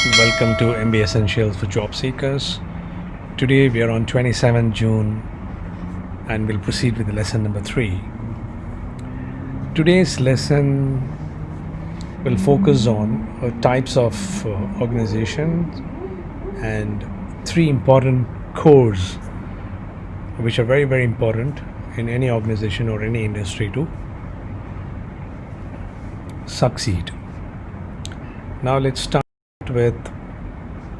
Welcome to MBA Essentials for Job Seekers. Today we are on 27 June and we'll proceed with lesson number 3. Today's lesson will focus on types of organizations and 3 important cores which are very, very important in any organization or any industry to succeed. Now let's start with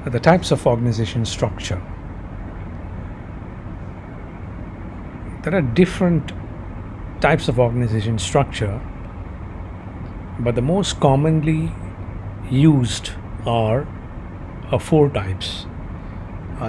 the types of organization structure. There are different types of organization structure, but the most commonly used are 4 types.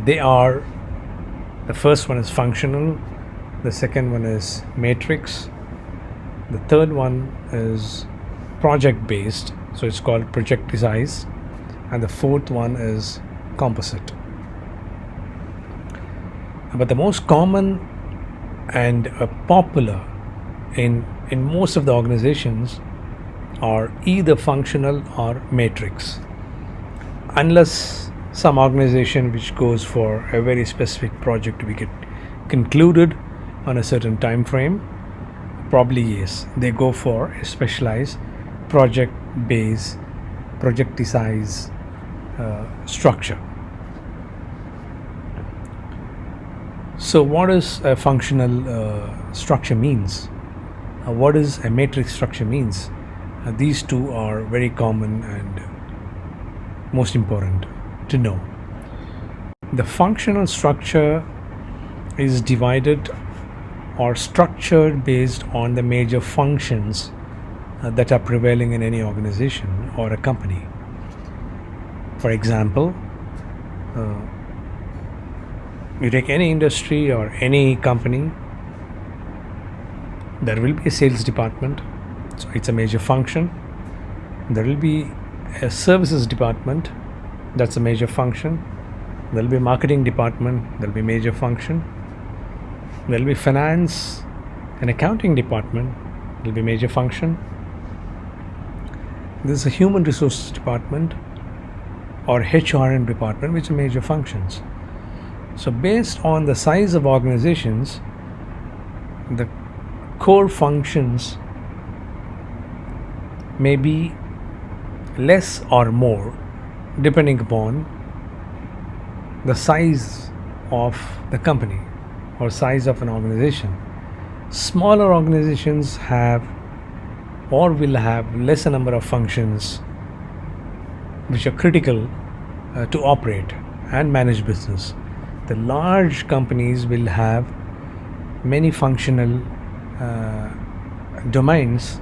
They are: the first one is functional, the second one is matrix, the third one is project based, so it's called projectized, and the fourth one is composite. But the most common and popular in most of the organizations are either functional or matrix, unless some organization which goes for a very specific project to be concluded on a certain time frame. Probably yes, they go for a specialized project based projectized structure. So what is a functional structure means? What is a matrix structure means? These two are very common and most important to know. The functional structure is divided or structured based on the major functions that are prevailing in any organization or a company. For example, you take any industry or any company, there will be a sales department, so it's a major function. There will be a services department, that's a major function. There will be a marketing department, there will be a major function. There will be finance and accounting department, there will be a major function. This is a human resources department or HRM department, which are major functions. So based on the size of organizations, the core functions may be less or more depending upon the size of the company or size of an organization. Smaller organizations have or will have lesser number of functions which are critical to operate and manage business. The large companies will have many functional domains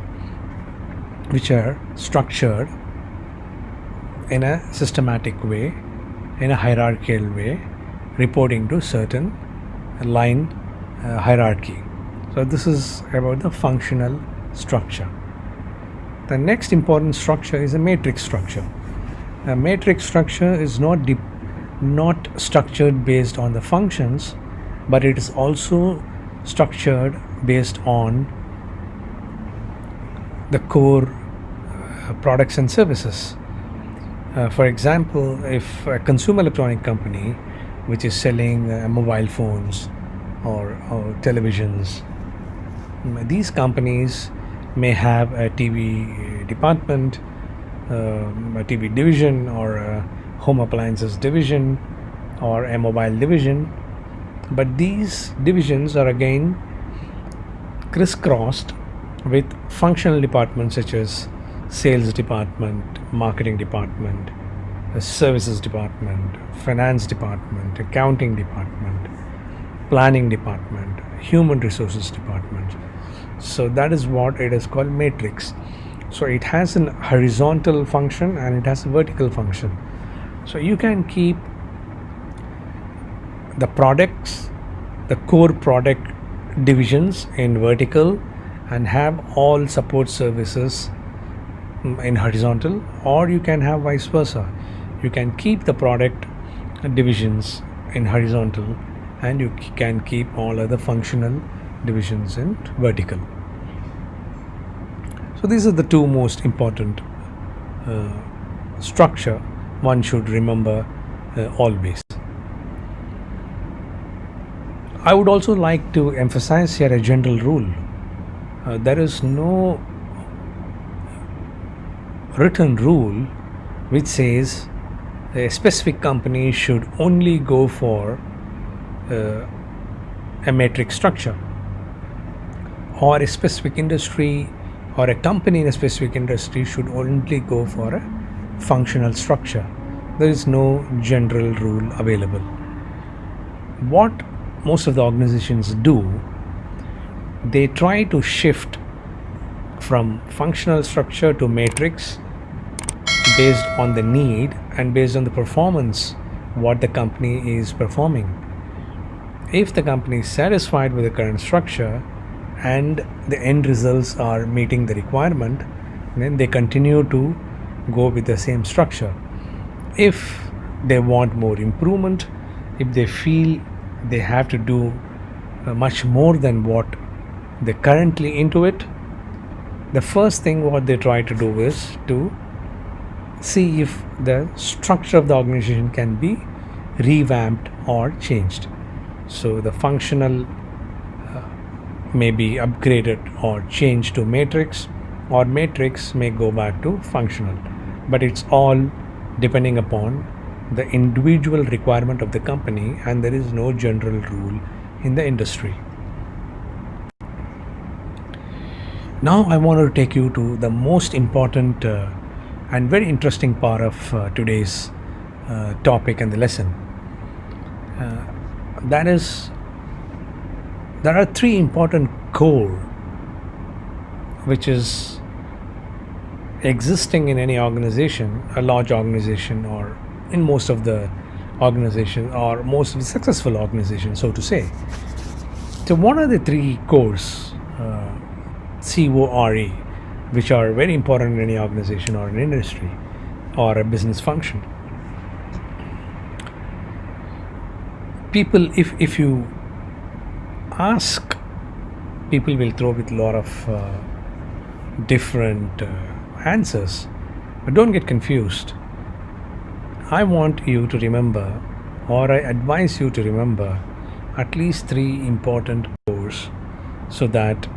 which are structured in a systematic way, in a hierarchical way, reporting to certain line hierarchy. So this is about the functional structure. The next important structure is a matrix structure. A matrix structure is not structured based on the functions, but it is also structured based on the core products and services. For example, if a consumer electronic company which is selling mobile phones or televisions, these companies may have a TV department, a TV division, or a home appliances division, or a mobile division, but these divisions are again crisscrossed with functional departments such as sales department, marketing department, a services department, finance department, accounting department, planning department, human resources department. So that is what it is called matrix. So it has an horizontal function and it has a vertical function. So you can keep the products, the core product divisions in vertical and have all support services in horizontal, or you can have vice versa. You can keep the product divisions in horizontal and you can keep all other functional divisions in vertical. So these are the two most important structure one should remember always. I would also like to emphasize here a general rule. There is no written rule which says a specific company should only go for a matrix structure, or a specific industry or a company in a specific industry should only go for a functional structure. There is no general rule available. What most of the organizations do, they try to shift from functional structure to matrix based on the need and based on the performance what the company is performing. If the company is satisfied with the current structure and the end results are meeting the requirement, then they continue to go with the same structure. If they want more improvement, if they feel they have to do much more than what they currently into it, the first thing what they try to do is to see if the structure of the organization can be revamped or changed. So the functional may be upgraded or changed to matrix, or matrix may go back to functional, but it's all depending upon the individual requirement of the company, and there is no general rule in the industry. Now I want to take you to the most important and very interesting part of today's topic and the lesson. That is, there are three important core which is existing in any organization, a large organization, or in most of the organization, or most of the successful organizations, so to say. So what are the three cores, CORE, which are very important in any organization or an industry or a business function? People, if you ask, people will throw with a lot of different answers, but don't get confused. I want you to remember, or I advise you to remember, at least three important cores so that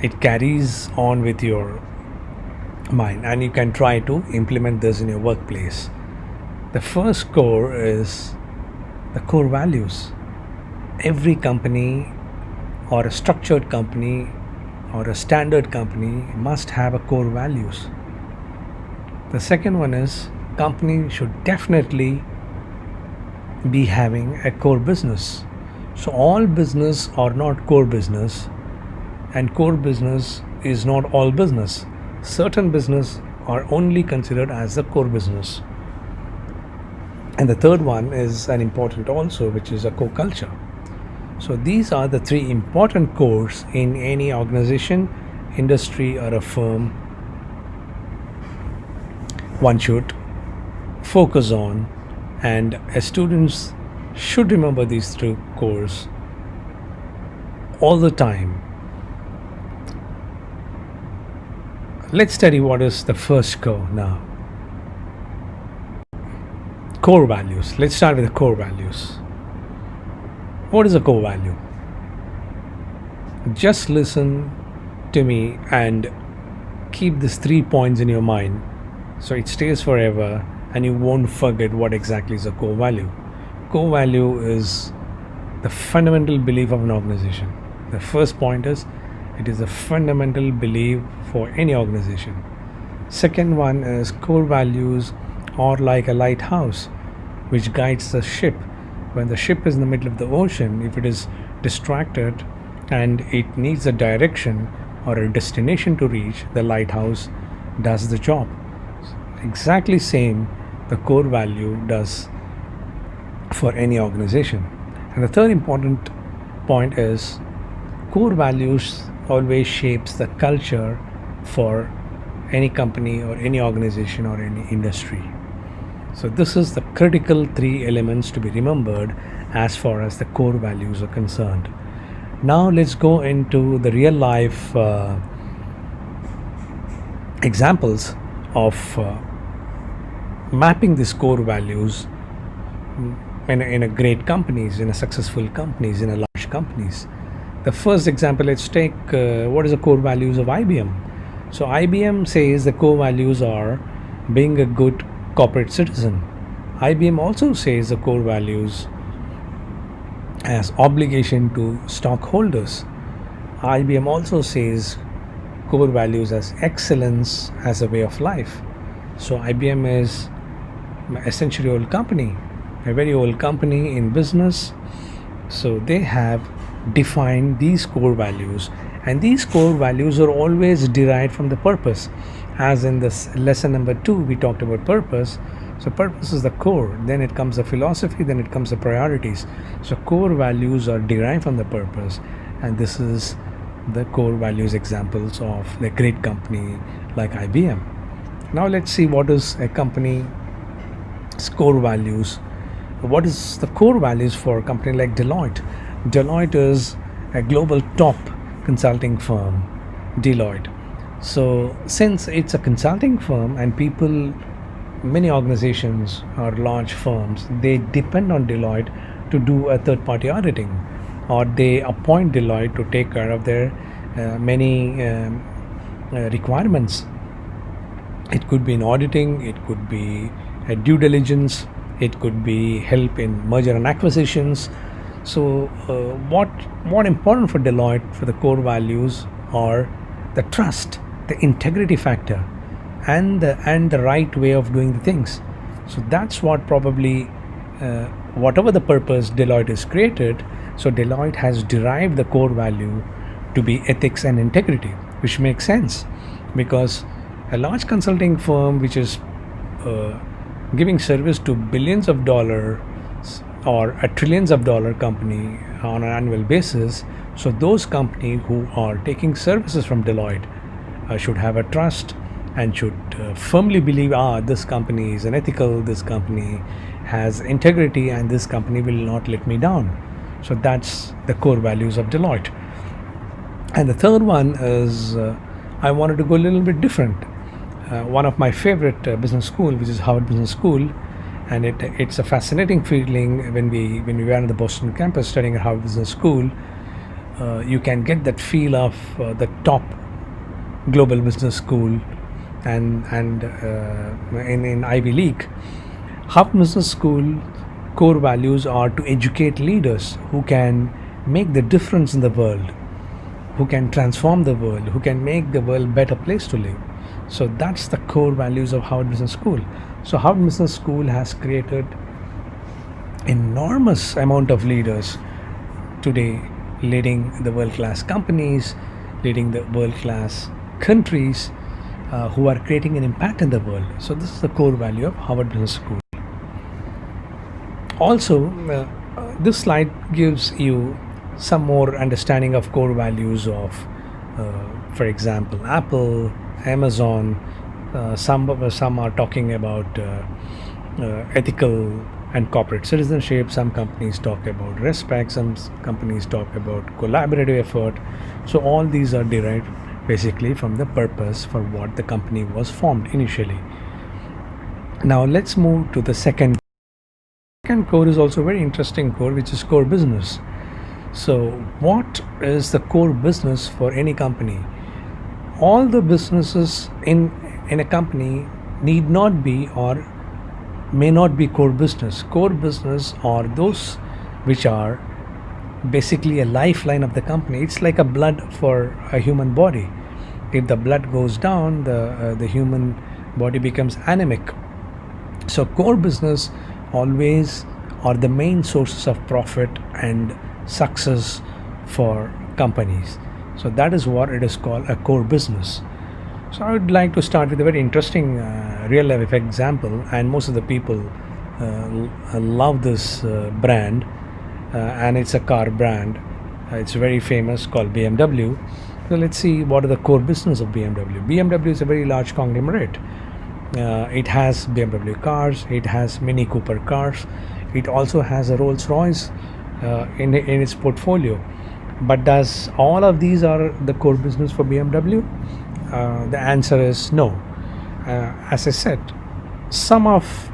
it carries on with your mind and you can try to implement this in your workplace. The first core is the core values. Every company or a structured company or a standard company must have a core values. The second one is company should definitely be having a core business. So all business are not core business, and core business is not all business. Certain business are only considered as the core business. And the third one is an important also, which is a core culture. So these are the three important cores in any organization, industry, or a firm one should focus on, and as students should remember these three cores all the time. Let's study what is the first core now. Core values. Let's start with the core values. What is a core value? Just listen to me and keep these 3 points in your mind so it stays forever and you won't forget what exactly is a core value. Core value is the fundamental belief of an organization. The first point is it is a fundamental belief for any organization. Second one is core values are like a lighthouse which guides the ship. When the ship is in the middle of the ocean, if it is distracted and it needs a direction or a destination to reach, the lighthouse does the job. Exactly same the core value does for any organization. And the third important point is core values always shapes the culture for any company or any organization or any industry. So this is the critical 3 elements to be remembered as far as the core values are concerned. Now let's go into the real life examples of mapping these core values in a great companies, in a successful companies, in a large companies. The first example, let's take what is the core values of IBM. So IBM says the core values are being a good corporate citizen. IBM also says the core values as obligation to stockholders. IBM also says core values as excellence as a way of life. So IBM is essentially old company, a very old company in business. So they have defined these core values, and these core values are always derived from the purpose. As in this lesson number 2, we talked about purpose. So purpose is the core, then it comes the philosophy, then it comes the priorities. So core values are derived from the purpose, and this is the core values examples of the great company like IBM. Now let's see what is a company's core values. What is the core values for a company like Deloitte? Deloitte is a global top consulting firm, Deloitte. So since it's a consulting firm and people, many organizations or large firms, they depend on Deloitte to do a third party auditing, or they appoint Deloitte to take care of their many requirements. It could be in auditing, it could be a due diligence, it could be help in merger and acquisitions. So what important for Deloitte for the core values are the trust, the integrity factor, and the right way of doing the things. So that's what probably whatever the purpose Deloitte is created. So Deloitte has derived the core value to be ethics and integrity, which makes sense because a large consulting firm which is giving service to billions of dollars or a trillions of dollar company on an annual basis. So those companies who are taking services from Deloitte should have a trust and should firmly believe, this company is an ethical, this company has integrity, and this company will not let me down. So that's the core values of Deloitte. And the third one is I wanted to go a little bit different. One of my favorite business school, which is Harvard Business School, and it's a fascinating feeling when we were on the Boston campus studying at Harvard Business School. You can get that feel of the top global business school and in Ivy League. Harvard Business School core values are to educate leaders who can make the difference in the world, who can transform the world, who can make the world a better place to live. So that's the core values of Harvard Business School. So Harvard Business School has created enormous amount of leaders today, leading the world-class companies, leading the world-class countries, who are creating an impact in the world. So this is the core value of Harvard Business School. Also, this slide gives you some more understanding of core values of, for example, Apple, Amazon. Some are talking about ethical and corporate citizenship. Some companies talk about respect. Some companies talk about collaborative effort. So all these are derived basically from the purpose for what the company was formed initially. Now let's move to the second. Second core is also a very interesting core, which is core business. So what is the core business for any company? All the businesses in a company need not be or may not be core business. Core business are those which are basically a lifeline of the company. It's like a blood for a human body. If the blood goes down, the human body becomes anemic. So core business always are the main sources of profit and success for companies. So that is what it is called, a core business. So I would like to start with a very interesting real life example, and most of the people love this brand, and it's a car brand. It's very famous, called BMW. So let's see what are the core business of BMW. BMW is a very large conglomerate. It has BMW cars, it has Mini Cooper cars, it also has a Rolls-Royce in its portfolio. But does all of these are the core business for BMW? The answer is no. As I said, some of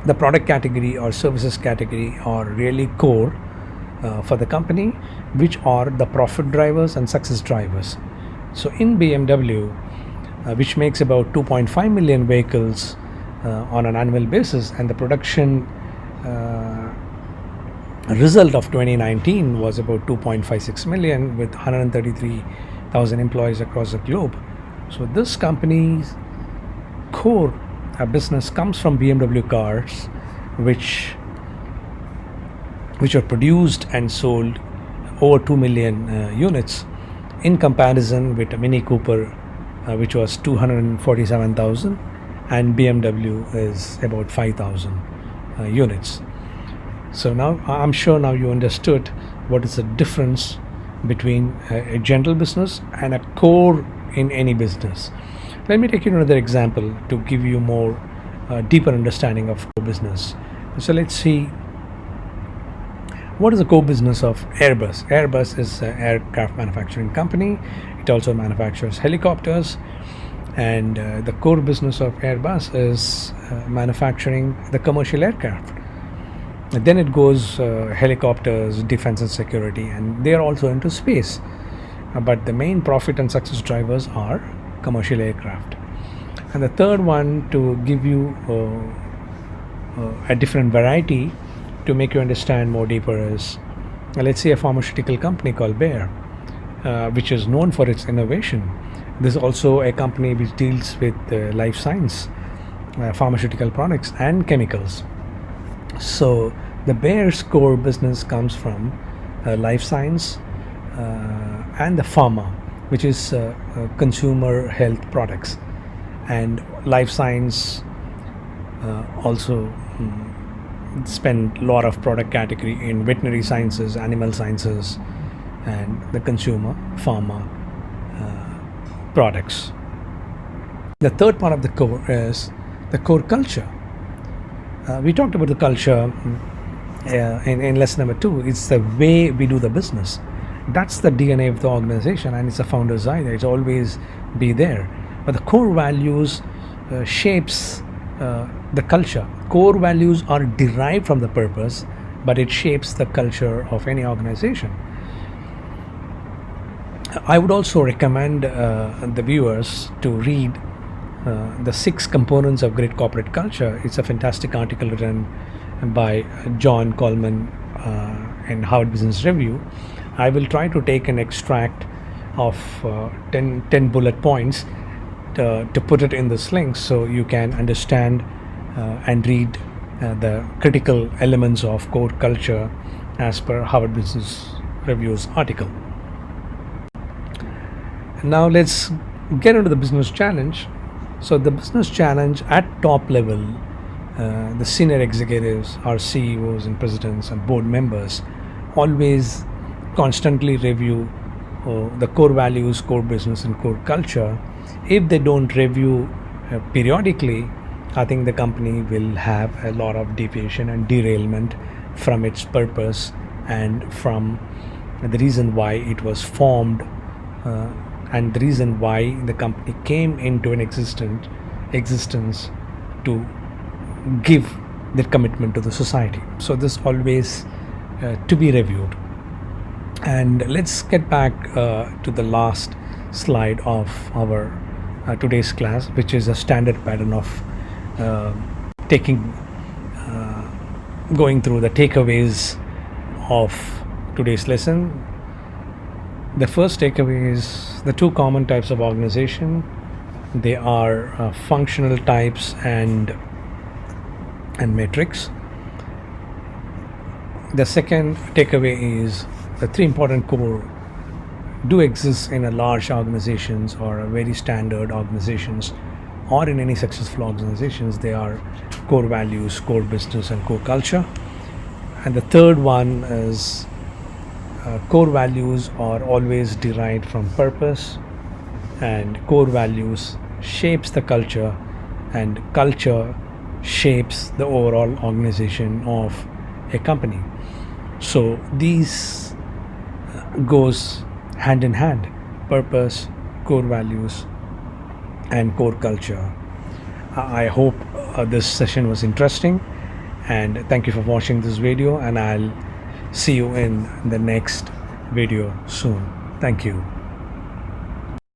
the product category or services category are really core for the company, which are the profit drivers and success drivers. So in BMW, which makes about 2.5 million vehicles on an annual basis, and the production result of 2019 was about 2.56 million with 133,000 employees across the globe. So this company's core business comes from BMW cars, which are produced and sold over 2 million units, in comparison with a Mini Cooper, which was 247,000, and BMW is about 5,000 units. So now I'm sure now you understood what is the difference between a general business and a core in any business. Let me take you to another example to give you more deeper understanding of core business. So let's see, what is the core business of Airbus? Airbus is an aircraft manufacturing company. It also manufactures helicopters, and the core business of Airbus is manufacturing the commercial aircraft. And then it goes helicopters, defense and security, and they are also into space. But the main profit and success drivers are commercial aircraft. And the third one, to give you a different variety to make you understand more deeper, is let's say a pharmaceutical company called Bayer, which is known for its innovation. This is also a company which deals with life science, pharmaceutical products and chemicals. So the Bayer's core business comes from life science and the pharma, which is consumer health products. And life science also spend a lot of product category in veterinary sciences, animal sciences, and the consumer pharma products. The third part of the core is the core culture. We talked about the culture in lesson number 2. It's the way we do the business. That's the DNA of the organization, and it's a founder's idea. It's always be there. But the core values shapes the culture. Core values are derived from the purpose, but it shapes the culture of any organization. I would also recommend the viewers to read the 6 components of great corporate culture. It's a fantastic article written by John Coleman in Harvard Business Review. I will try to take an extract of 10 bullet points to put it in this link, so you can understand and read the critical elements of core culture as per Harvard Business Review's article. Now let's get into the business challenge. So the business challenge at top level, the senior executives, our CEOs and presidents and board members, always constantly review the core values, core business and core culture. If they don't review periodically, I think the company will have a lot of deviation and derailment from its purpose and from the reason why it was formed, and the reason why the company came into an existence to give their commitment to the society. So this always to be reviewed. And let's get back to the last slide of our today's class, which is a standard pattern of going through the takeaways of today's lesson. The first takeaway is the 2 common types of organization. They are functional types and metrics. The second takeaway is the 3 important core do exist in a large organizations or a very standard organizations or in any successful organizations. They are core values, core business and core culture. And the third one is core values are always derived from purpose, and core values shapes the culture, and culture shapes the overall organization of a company. So these goes hand in hand: purpose, core values and core culture. I hope this session was interesting, and thank you for watching this video, and I'll see you in the next video soon. Thank you.